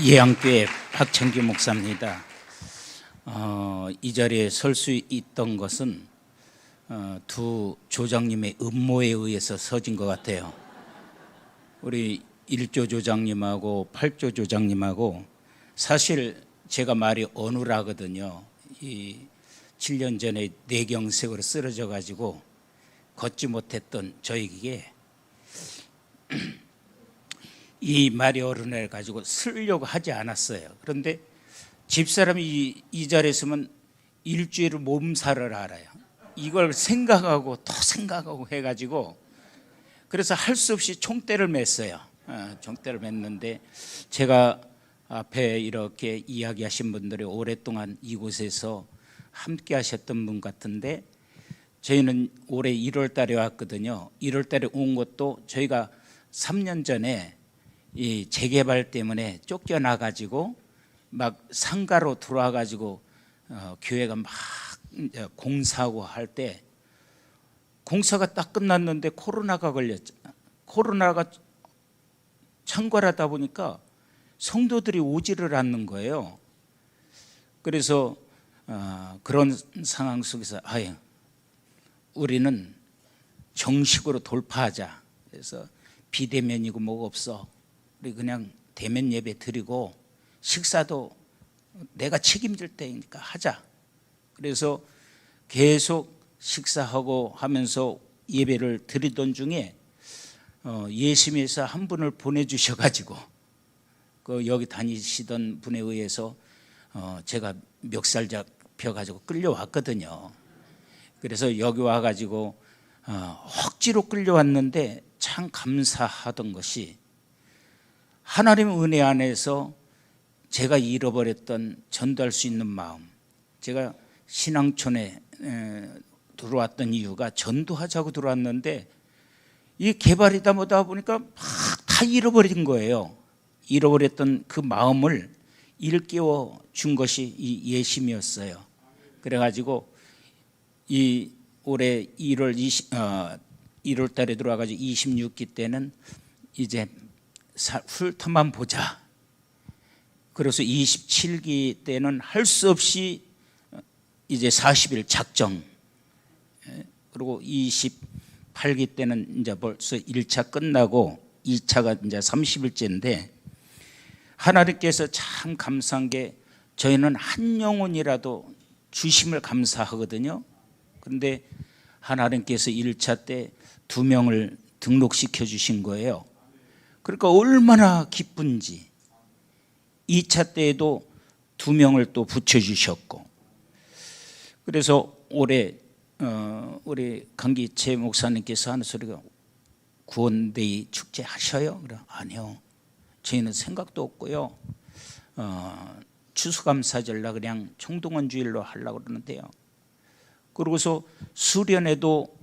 예양교회 박창규 목사입니다. 이 자리에 설 수 있던 것은 두 조장님의 음모에 의해서 서진 것 같아요. 우리 1조 조장님하고 8조 조장님하고 사실 제가 말이 어눌하거든요. 이 7년 전에 뇌경색으로 쓰러져 가지고 걷지 못했던 저에게 이 말이 어른해 가지고 쓰려고 하지 않았어요. 그런데 집사람이 이 자리에 있으면 일주일을 몸살을 알아요. 이걸 생각하고 또 생각하고 해가지고 그래서 할 수 없이 총대를 맸어요. 총대를 맸는데 제가 앞에 이렇게 이야기하신 분들이 오랫동안 이곳에서 함께 하셨던 분 같은데 저희는 올해 1월 달에 왔거든요. 1월 달에 온 것도 저희가 3년 전에 이 재개발 때문에 쫓겨나가지고 막 상가로 들어와가지고 교회가 막 공사하고 할 때 공사가 딱 끝났는데 코로나가 걸렸죠. 코로나가 창궐하다 보니까 성도들이 오지를 않는 거예요. 그래서 그런 상황 속에서 우리는 정식으로 돌파하자. 그래서 비대면이고 뭐가 없어. 우리 그냥 대면 예배 드리고 식사도 내가 책임질 때니까 하자. 그래서 계속 식사하고 하면서 예배를 드리던 중에 예심에서 한 분을 보내주셔가지고 그 여기 다니시던 분에 의해서 제가 멱살 잡혀가지고 끌려왔거든요. 그래서 여기 와가지고 억지로 끌려왔는데 참 감사하던 것이 하나님의 은혜 안에서 제가 잃어버렸던 전도할 수 있는 마음. 제가 신앙촌에 들어왔던 이유가 전도하자고 들어왔는데 이 개발이다 뭐다 보니까 막 다 잃어버린 거예요. 잃어버렸던 그 마음을 일깨워 준 것이 이 예심이었어요. 그래가지고 이 올해 1월 달에 들어와가지고 26기 때는 이제 훑어만 보자. 그래서 27기 때는 할 수 없이 이제 40일 작정. 그리고 28기 때는 이제 벌써 1차 끝나고 2차가 이제 30일째인데 하나님께서 참 감사한 게 저희는 한 영혼이라도 주심을 감사하거든요. 그런데 하나님께서 1차 때 2명을 등록시켜 주신 거예요. 그러니까 얼마나 기쁜지 2차 때에도 2명을 또 붙여주셨고 그래서 올해 우리 강기채 목사님께서 하는 소리가 구원데이 축제 하셔요? 그래 아니요. 저희는 생각도 없고요. 추수감사절로 그냥 총동원 주일로 하려고 그러는데요. 그러고서 수련회도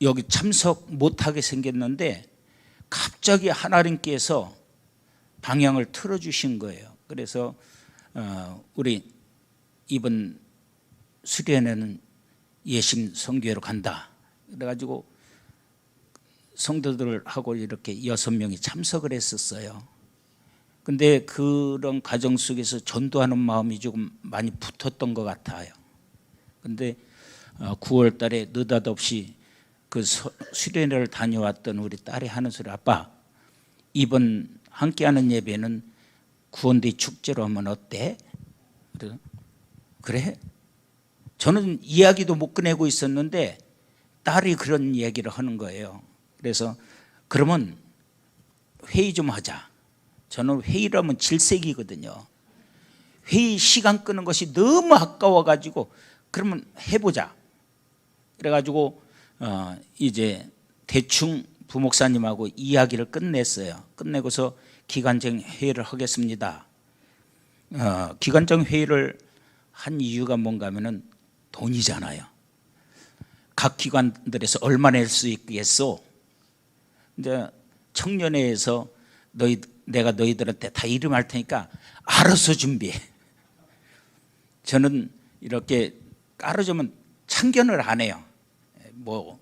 여기 참석 못하게 생겼는데 갑자기 하나님께서 방향을 틀어주신 거예요. 그래서 우리 이번 수련회는 예심 성교회로 간다. 그래가지고 성도들하고 이렇게 6명이 참석을 했었어요. 근데 그런 과정 속에서 전도하는 마음이 조금 많이 붙었던 것 같아요. 근데 9월 달에 느닷없이 그 수련회를 다녀왔던 우리 딸이 하는 소리 아빠 이번 함께하는 예배는 구원데이 축제로 하면 어때? 그래? 저는 이야기도 못 꺼내고 있었는데 딸이 그런 얘기를 하는 거예요. 그래서 그러면 회의 좀 하자. 저는 회의를 하면 질색이거든요. 회의 시간 끄는 것이 너무 아까워가지고 그러면 해보자. 그래가지고 이제 대충 부목사님하고 이야기를 끝냈어요. 끝내고서 기간정 회의를 하겠습니다. 기간정 회의를 한 이유가 뭔가 하면은 돈이잖아요. 각 기관들에서 얼마 낼 수 있겠소? 이제 청년회에서 내가 너희들한테 다 이름할 테니까 알아서 준비해. 저는 이렇게 깔아주면 참견을 안 해요. 뭐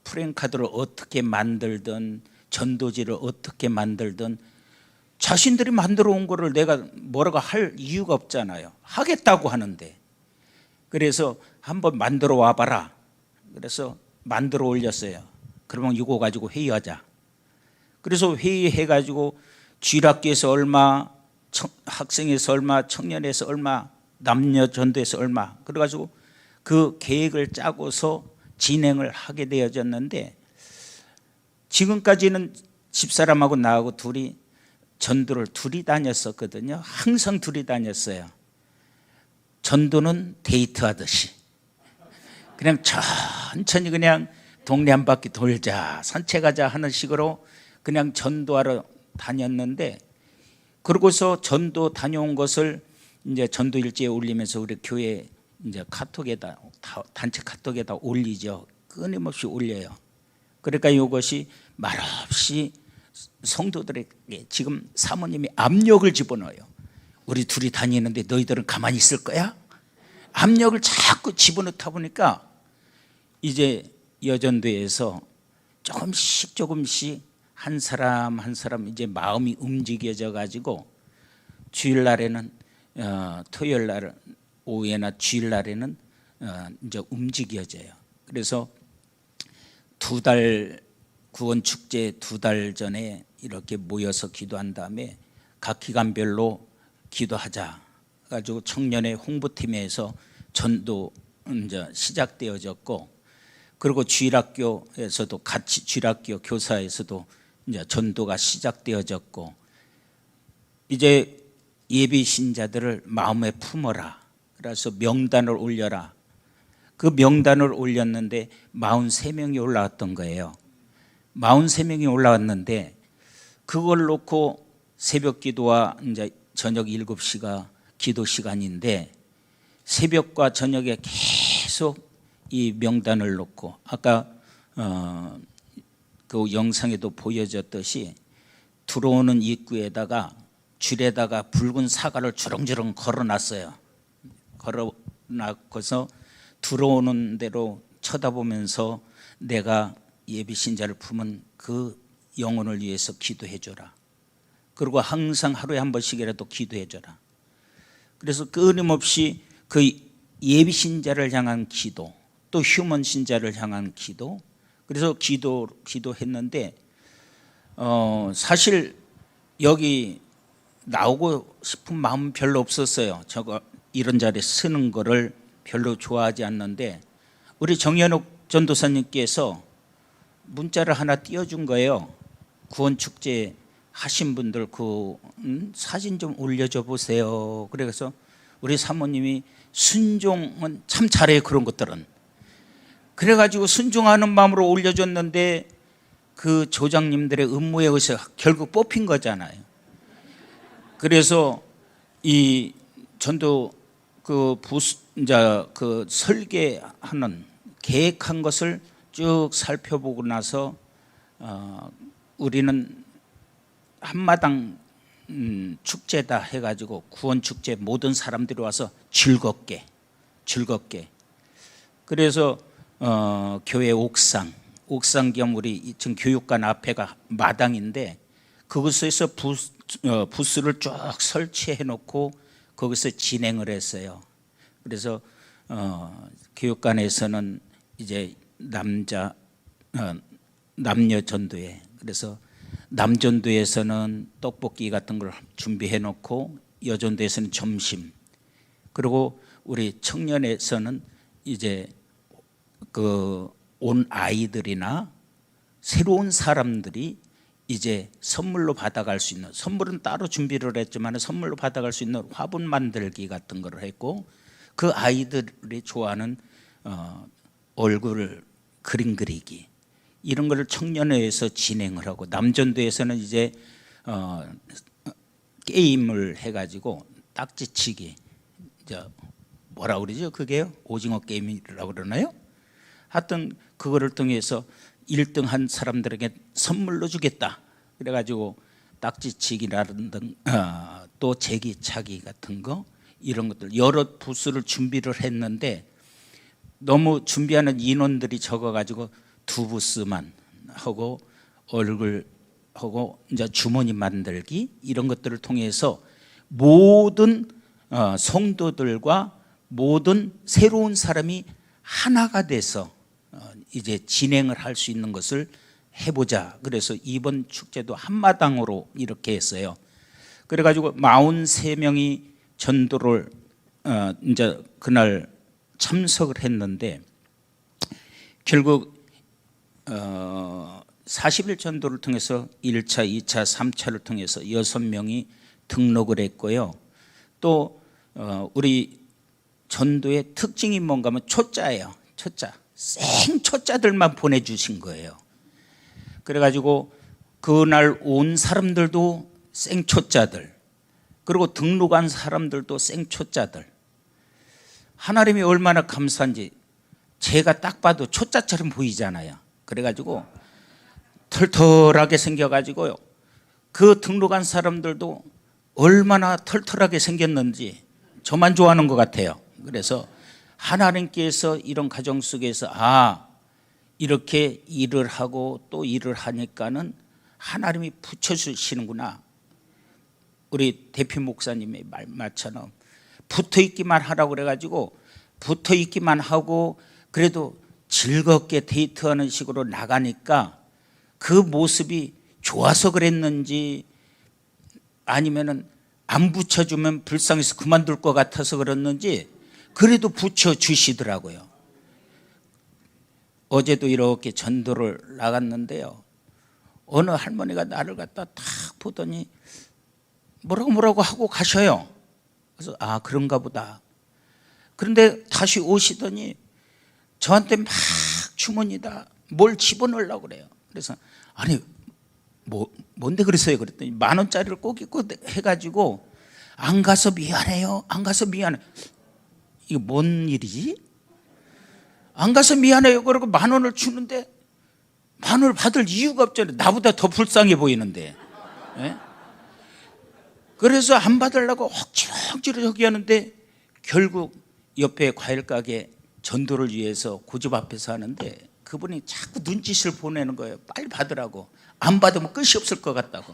프랭카드를 어떻게 만들든 전도지를 어떻게 만들든 자신들이 만들어 온 거를 내가 뭐라고 할 이유가 없잖아요. 하겠다고 하는데. 그래서 한번 만들어 와봐라. 그래서 만들어 올렸어요. 그러면 이거 가지고 회의하자. 그래서 회의해가지고 쥐락기에서 얼마, 학생에서 얼마, 청년에서 얼마, 남녀전도에서 얼마, 그래가지고 그 계획을 짜고서 진행을 하게 되어졌는데, 지금까지는 집사람하고 나하고 둘이 전도를 둘이 다녔었거든요. 항상 둘이 다녔어요. 전도는 데이트하듯이 그냥 천천히 그냥 동네 한 바퀴 돌자, 산책하자 하는 식으로 그냥 전도하러 다녔는데, 그러고서 전도 다녀온 것을 이제 전도 일지에 올리면서 우리 교회 이제 카톡에다, 단체 카톡에다 올리죠. 끊임없이 올려요. 그러니까 이것이 말없이 성도들에게 지금 사모님이 압력을 집어넣어요. 우리 둘이 다니는데 너희들은 가만히 있을 거야? 압력을 자꾸 집어넣다 보니까 이제 여전도에서 조금씩 한 사람 한 사람 이제 마음이 움직여져 가지고 주일날에는 토요일날 오후에나 주일날에는 이제 움직여져요. 그래서 2달 구원 축제 2달 전에 이렇게 모여서 기도한 다음에 각 기간별로 기도하자 가지고 청년의 홍보팀에서 전도 이제 시작되어졌고, 그리고 주일학교에서도 같이 주일학교 교사에서도 이제 전도가 시작되어졌고, 이제 예비 신자들을 마음에 품어라. 그래서 명단을 올려라. 그 명단을 올렸는데 43명이 올라왔던 거예요. 43명이 올라왔는데 그걸 놓고 새벽 기도와 이제 저녁 7시가 기도 시간인데, 새벽과 저녁에 계속 이 명단을 놓고, 아까 그 영상에도 보여졌듯이 들어오는 입구에다가 줄에다가 붉은 사과를 주렁주렁 걸어놨어요. 걸어놨고서 들어오는 대로 쳐다보면서 내가 예비 신자를 품은 그 영혼을 위해서 기도해 줘라. 그리고 항상 하루에 한 번씩이라도 기도해 줘라. 그래서 끊임없이 그 예비 신자를 향한 기도, 또 휴먼 신자를 향한 기도, 그래서 기도했는데 사실 여기 나오고 싶은 마음은 별로 없었어요. 저거 이런 자리에 쓰는 거를 별로 좋아하지 않는데, 우리 정연옥 전도사님께서 문자를 하나 띄워준 거예요. 구원축제 하신 분들 그 사진 좀 올려줘 보세요. 그래서 우리 사모님이 순종은 참 잘해요. 그런 것들은. 그래가지고 순종하는 마음으로 올려줬는데 그 조장님들의 음모에 의해서 결국 뽑힌 거잖아요. 그래서 이 전도 그 이제 그 설계하는 계획한 것을 쭉 살펴보고 나서 우리는 한마당 축제다 해가지고 구원 축제 모든 사람들이 와서 즐겁게 그래서 교회 옥상 겸 우리 2층 교육관 앞에가 마당인데 그곳에서 부스를 쭉 설치해 놓고 거기서 진행을 했어요. 그래서 교육관에서는 이제 남녀 전도회, 그래서 남전도에서는 떡볶이 같은 걸 준비해 놓고 여전도에서는 점심, 그리고 우리 청년에서는 이제 그 온 아이들이나 새로운 사람들이 이제 선물로 받아갈 수 있는, 선물은 따로 준비를 했지만 선물로 받아갈 수 있는 화분 만들기 같은 걸 했고, 그 아이들이 좋아하는 얼굴 그림 그리기 이런 거를 청년회에서 진행을 하고, 남전도에서는 이제 게임을 해가지고 딱지치기, 뭐라 그러죠? 그게요? 오징어 게임이라고 그러나요? 하여튼 그거를 통해서 1등 한 사람들에게 선물로 주겠다. 그래가지고 딱지치기라든가 또 제기차기 같은 거 이런 것들 여러 부스를 준비를 했는데 너무 준비하는 인원들이 적어가지고 2부스만 하고 얼굴 하고 이제 주머니 만들기 이런 것들을 통해서 모든 성도들과 모든 새로운 사람이 하나가 돼서 이제 진행을 할 수 있는 것을 해보자. 그래서 이번 축제도 한마당으로 이렇게 했어요. 그래가지고 43명이 전도를 이제 그날 참석을 했는데 결국 40일 전도를 통해서 1차, 2차, 3차를 통해서 6명이 등록을 했고요. 또 우리 전도의 특징이 뭔가 하면 초짜예요. 초짜. 생초짜들만 보내주신 거예요. 그래가지고 그날 온 사람들도 생초짜들, 그리고 등록한 사람들도 생초짜들. 하나님이 얼마나 감사한지 제가 딱 봐도 초짜처럼 보이잖아요. 그래가지고 털털하게 생겨가지고요. 그 등록한 사람들도 얼마나 털털하게 생겼는지 저만 좋아하는 것 같아요. 그래서 하나님께서 이런 가정 속에서 이렇게 일을 하고 또 일을 하니까는 하나님이 붙여주시는구나. 우리 대표 목사님의 말처럼 붙어있기만 하라고 그래가지고 붙어있기만 하고 그래도 즐겁게 데이트하는 식으로 나가니까 그 모습이 좋아서 그랬는지 아니면은 안 붙여주면 불쌍해서 그만둘 것 같아서 그랬는지 그래도 붙여주시더라고요. 어제도 이렇게 전도를 나갔는데요. 어느 할머니가 나를 갖다 딱 보더니 뭐라고 하고 가셔요. 그래서 그런가 보다. 그런데 다시 오시더니 저한테 막 주머니다 뭘 집어넣으려고 그래요. 그래서 아니 뭔데 그랬어요? 그랬더니 10,000원짜리를 꼭 입고 해가지고 안 가서 미안해요. 안 가서 미안해. 이게 뭔 일이지? 안 가서 미안해요. 그러고 10,000원을 주는데 10,000원을 받을 이유가 없잖아요. 나보다 더 불쌍해 보이는데. 네? 그래서 안 받으려고 억지로 저기 하는데 결국 옆에 과일 가게 전도를 위해서 고집 앞에서 하는데 그분이 자꾸 눈짓을 보내는 거예요. 빨리 받으라고. 안 받으면 끝이 없을 것 같다고.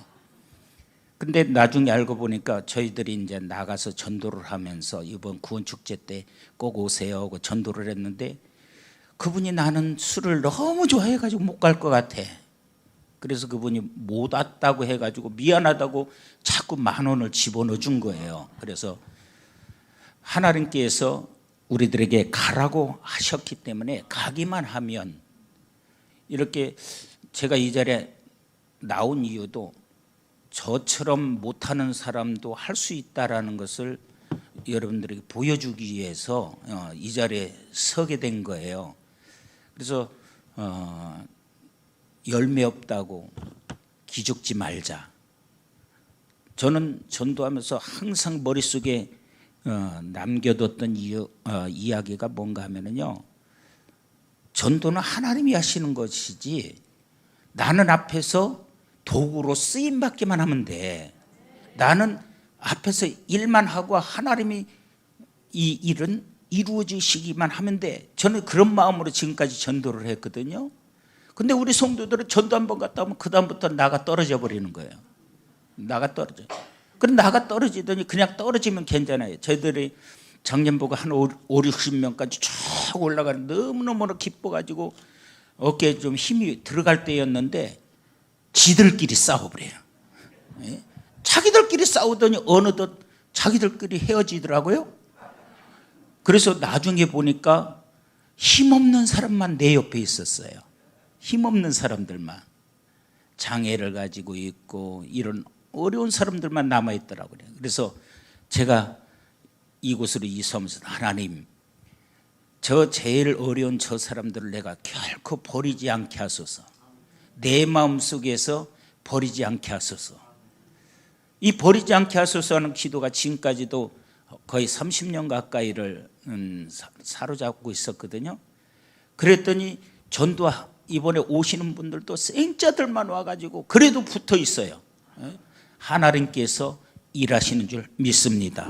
근데 나중에 알고 보니까 저희들이 이제 나가서 전도를 하면서 이번 구원축제 때 꼭 오세요 하고 전도를 했는데 그분이 나는 술을 너무 좋아해가지고 못 갈 것 같아. 그래서 그분이 못 왔다고 해가지고 미안하다고 자꾸 10,000원을 집어넣어 준 거예요. 그래서 하나님께서 우리들에게 가라고 하셨기 때문에 가기만 하면 이렇게 제가 이 자리에 나온 이유도 저처럼 못하는 사람도 할 수 있다라는 것을 여러분들에게 보여주기 위해서 이 자리에 서게 된 거예요. 그래서 열매 없다고 기죽지 말자. 저는 전도하면서 항상 머릿속에 남겨뒀던 이야기가 뭔가 하면은요, 전도는 하나님이 하시는 것이지 나는 앞에서 도구로 쓰임받기만 하면 돼. 나는 앞에서 일만 하고 하나님이 이 일은 이루어지시기만 하면 돼. 저는 그런 마음으로 지금까지 전도를 했거든요. 근데 우리 성도들은 전도 한번 갔다 오면 그 다음부터 나가 떨어져 버리는 거예요. 나가 떨어져. 그럼 나가 떨어지더니 그냥 떨어지면 괜찮아요. 저희들이 작년보고 한 50-60명까지 쭉 올라가는 너무너무 기뻐가지고 어깨에 좀 힘이 들어갈 때였는데 지들끼리 싸워버려요. 예? 자기들끼리 싸우더니 어느덧 자기들끼리 헤어지더라고요. 그래서 나중에 보니까 힘없는 사람만 내 옆에 있었어요. 힘없는 사람들만, 장애를 가지고 있고 이런 어려운 사람들만 남아있더라고요. 그래서 제가 이곳으로 이사하면서 하나님, 저 제일 어려운 저 사람들을 내가 결코 버리지 않게 하소서. 내 마음속에서 버리지 않게 하소서. 이 버리지 않게 하소서 하는 기도가 지금까지도 거의 30년 가까이를 사로잡고 있었거든요. 그랬더니 전도 이번에 오시는 분들도 생자들만 와가지고 그래도 붙어 있어요. 하나님께서 일하시는 줄 믿습니다.